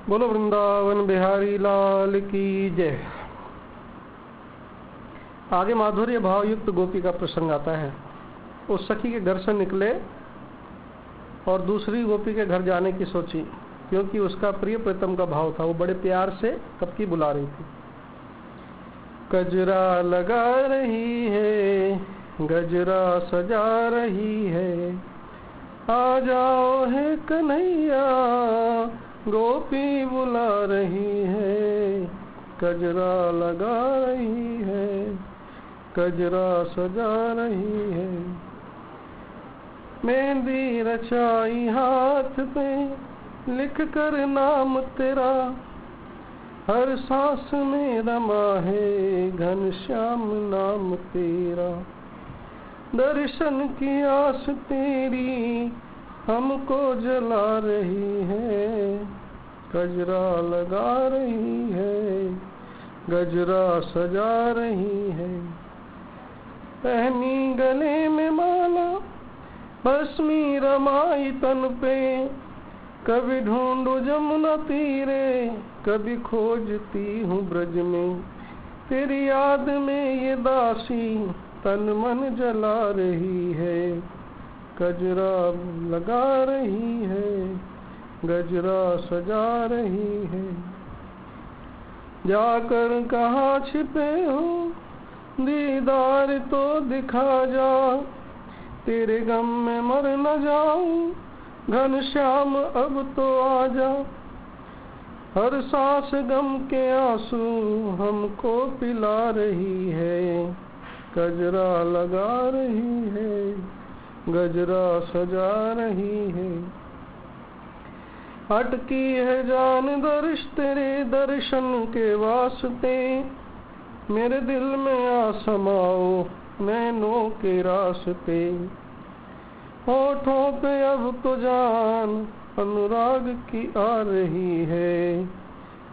बोलो वृंदावन बिहारी लाल की जय। आगे माधुर्य भाव युक्त गोपी का प्रसंग आता है। उस सखी के घर से निकले और दूसरी गोपी के घर जाने की सोची, क्योंकि उसका प्रिय प्रीतम का भाव था। वो बड़े प्यार से कबकी बुला रही थी। गजरा लगा रही है, गजरा सजा रही है, आ जाओ है कन्हैया, गोपी बुला रही है। गजरा लगा रही है, गजरा सजा रही है, मेहंदी रचाई हाथ पे, लिख कर नाम तेरा, हर सांस में रमा है, घनश्याम नाम तेरा। दर्शन की आस तेरी हमको जला रही है, गजरा लगा रही है, गजरा सजा रही है। पहनी गले में माला, भस्मी रमाई तन पे, कभी ढूंढू जमुना तीरे, कभी खोजती हूँ ब्रज में। तेरी याद में ये दासी तन मन जला रही है, गजरा लगा रही है, गजरा सजा रही है। जाकर कहाँ छिपे हो, दीदार तो दिखा जा, तेरे गम में मर न जाऊं, घनश्याम अब तो आ जा। हर सांस गम के आंसू हमको पिला रही है, गजरा लगा रही है, गजरा सजा रही है। अटकी है जान दर्श तेरे दर्शन के वास्ते, मेरे दिल में आ समाओ नैनों के रास्ते। होठों पे अब तो जान अनुराग की आ रही है,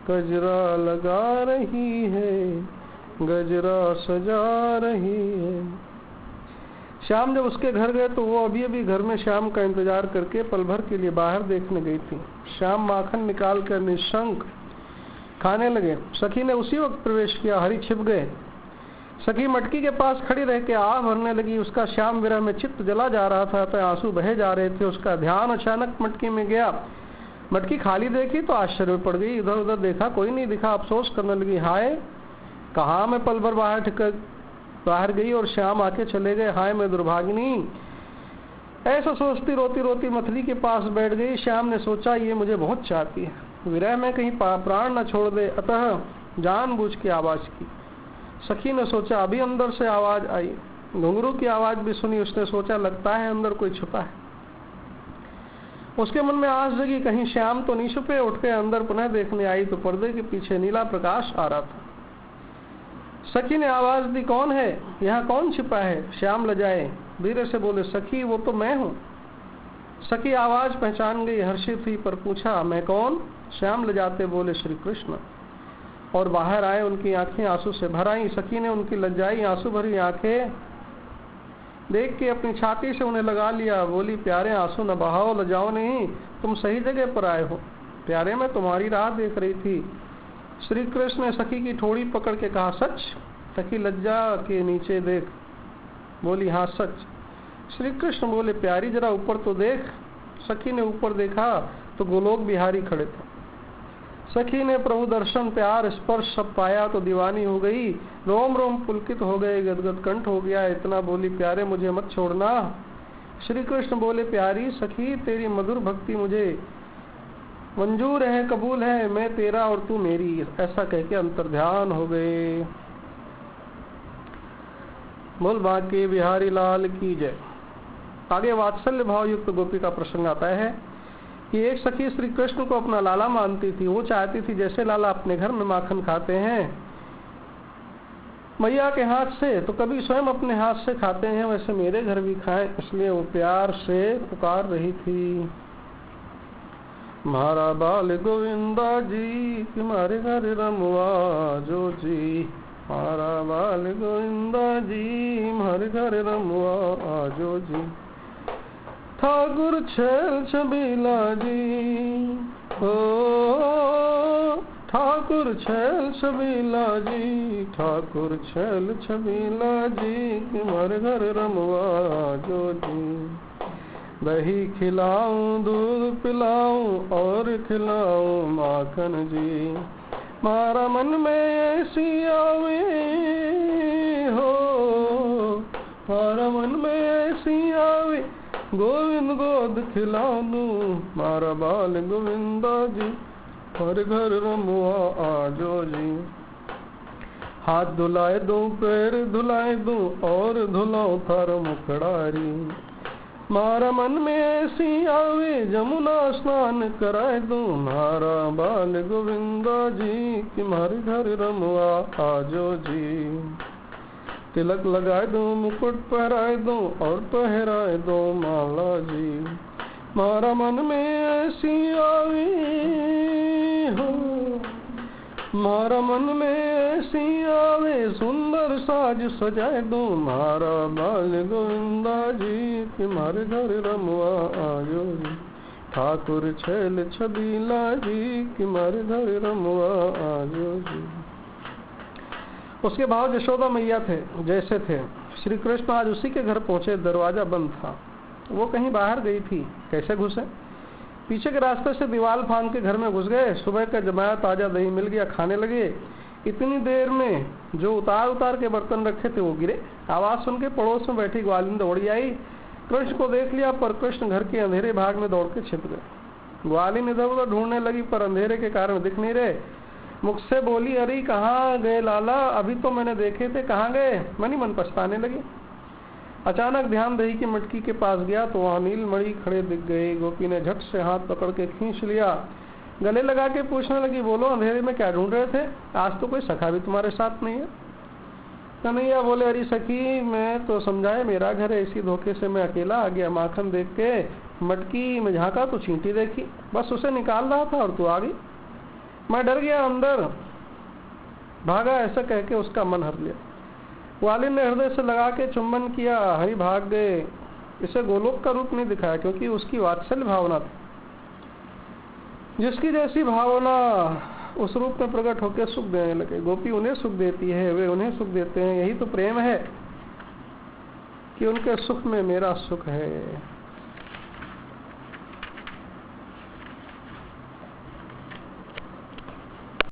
गजरा लगा रही है, गजरा सजा रही है। श्याम जब उसके घर गए तो वो अभी अभी घर में श्याम का इंतजार करके पल भर के लिए बाहर देखने गई थी। श्याम माखन निकाल कर निशंक खाने लगे। सखी ने उसी वक्त प्रवेश किया। हरि छिप गए। सखी मटकी के पास खड़ी रह के आह भरने लगी। उसका श्याम विरह में चित्त जला जा रहा था, तो आंसू बहे जा रहे थे। उसका ध्यान अचानक मटकी में गया। मटकी खाली देखी तो आश्चर्य में पड़ गई। इधर उधर देखा, कोई नहीं दिखा। अफसोस करने लगी, हाय कहाँ मैं पल भर बाहर गई और श्याम आके चले गए। हाय मैं दुर्भागिनी। ऐसा सोचती रोती रोती मथली के पास बैठ गई। श्याम ने सोचा ये मुझे बहुत चाहती है, विरह में कहीं प्राण न छोड़ दे, अतः जानबूझ के आवाज की। सखी ने सोचा अभी अंदर से आवाज आई। घुंघरू की आवाज भी सुनी। उसने सोचा लगता है अंदर कोई छुपा है। उसके मन में आस जगी कहीं श्याम तो नहीं छुपे। उठ के अंदर पुनः देखने आई तो पर्दे के पीछे नीला प्रकाश आ रहा था। सखी ने आवाज दी, कौन है यहाँ, कौन छिपा है? श्याम लजाए धीरे से बोले, सखी वो तो मैं हूँ। सखी आवाज पहचान गई, हर्षित हुई पर पूछा मैं कौन? श्याम लजाते बोले, श्री कृष्ण। और बाहर आए। उनकी आंखें आंसू से भर आई। सखी ने उनकी लज्जाई आंसू भरी आंखें देख के अपनी छाती से उन्हें लगा लिया। बोली, प्यारे आंसू न बहाओ, लजाओ नहीं, तुम सही जगह पर आए हो। प्यारे मैं तुम्हारी राह देख रही थी। श्री कृष्ण ने सखी की ठोड़ी पकड़ के कहा, सच? सखी लज्जा के नीचे देख बोली, हाँ सच। श्री कृष्ण बोले, प्यारी जरा ऊपर तो देख। सखी ने ऊपर देखा तो गोलोक बिहारी खड़े थे। सखी ने प्रभु दर्शन, प्यार, स्पर्श सब पाया तो दीवानी हो गई। रोम रोम पुलकित हो गए, गदगद कंठ हो गया। इतना बोली, प्यारे मुझे मत छोड़ना। श्री कृष्ण बोले, प्यारी सखी तेरी मधुर भक्ति मुझे मंजूर है, कबूल है, मैं तेरा और तू मेरी। ऐसा कह के अंतर्ध्यान हो गए। बोल बांके बिहारी लाल की जय। आगे वात्सल्य भाव युक्त गोपी का प्रसंग आता है कि एक सखी श्री कृष्ण को अपना लाला मानती थी। वो चाहती थी जैसे लाला अपने घर में माखन खाते हैं मैया के हाथ से, तो कभी स्वयं अपने हाथ से खाते हैं, वैसे मेरे घर भी खाएं। इसलिए वो प्यार से पुकार रही थी, मारा बाल गोविंदा जी, तुम्हारे घर रमवा जो जी। मारा बाल गोविंदा जी, हमारे घर रमवा आजो जी। ठाकुर छैल छबीला जी, ओ ठाकुर छैल छबीला जी, ठाकुर छैल छबीला जी, तुम्हारे घर रमवा जो जी। दही खिलाऊं, दूध पिलाऊं और खिलाऊं माखन जी। मारा मन में ऐसी आवे हो, मारा मन में ऐसी आवे, गोविंद गोद खिला दूं, मारा बाल गोविंदा जी, हर घर रमुआ आजो जी। हाथ धुलाए दूं, पैर धुलाए दूं और धुलाऊं थार मुखड़ारी। मारा मन में ऐसी आवे, जमुना स्नान कराए दूं, मारा बाल गोविंदा जी, कि मारे घर रमुआ आजो जी। तिलक लगाए दूं, मुकुट पहराए दूं और पहराए दूं माला जी। मारा मन में ऐसी आवे हो, मारा मन में ऐसी आवे, सुंदर साज सजाए दूं, मारा बाल गोविंदा जी, कि मारे घर रमुआ आयो जी। ठाकुर छैल छबीला जी, कि मारे घर रमुआ आयो जी। उसके भाव यशोदा मैया थे जैसे थे। श्री कृष्ण आज उसी के घर पहुंचे, दरवाजा बंद था, वो कहीं बाहर गई थी, कैसे घुसे? पीछे के रास्ते से दीवार फांद के घर में घुस गए। सुबह का जमाया ताजा दही मिल गया, खाने लगे। इतनी देर में जो उतार उतार के बर्तन रखे थे वो गिरे। आवाज सुन के पड़ोस में बैठी ग्वालिन दौड़ी आई, कृष्ण को देख लिया, पर कृष्ण घर के अंधेरे भाग में दौड़ के छिप गए। ग्वालिन इधर उधर ढूंढने लगी, पर अंधेरे के कारण दिख नहीं रहे। मुख से बोली, अरे कहाँ गए लाला, अभी तो मैंने देखे थे, कहाँ गए? मन ही मन पछताने लगी। अचानक ध्यान दही की मटकी के पास गया तो वहां नीलमणि खड़े दिख गए। गोपी ने झट से हाथ पकड़ के खींच लिया, गले लगा के पूछने लगी, बोलो अंधेरे में क्या ढूंढ रहे थे? आज तो कोई सखा भी तुम्हारे साथ नहीं है। कन्हैया बोले, अरे सखी, मैं तो समझाए मेरा घर है, इसी धोखे से मैं अकेला आ गया। माखन देख के मटकी में झांका तो चींटी देखी, बस उसे निकाल रहा था और तू आ गई। मैं डर गया, अंदर भागा, ऐसा कह के उसका मन हर लिया। ग्वालिन ने हृदय से लगा के चुंबन किया, हरि भाग गए। इसे गोलोक का रूप नहीं दिखाया, क्योंकि उसकी वात्सल्य भावना थी। जिसकी जैसी भावना उस रूप में प्रकट होकर सुख देने लगे। गोपी उन्हें सुख देती है, वे उन्हें सुख देते हैं। यही तो प्रेम है कि उनके सुख में मेरा सुख है।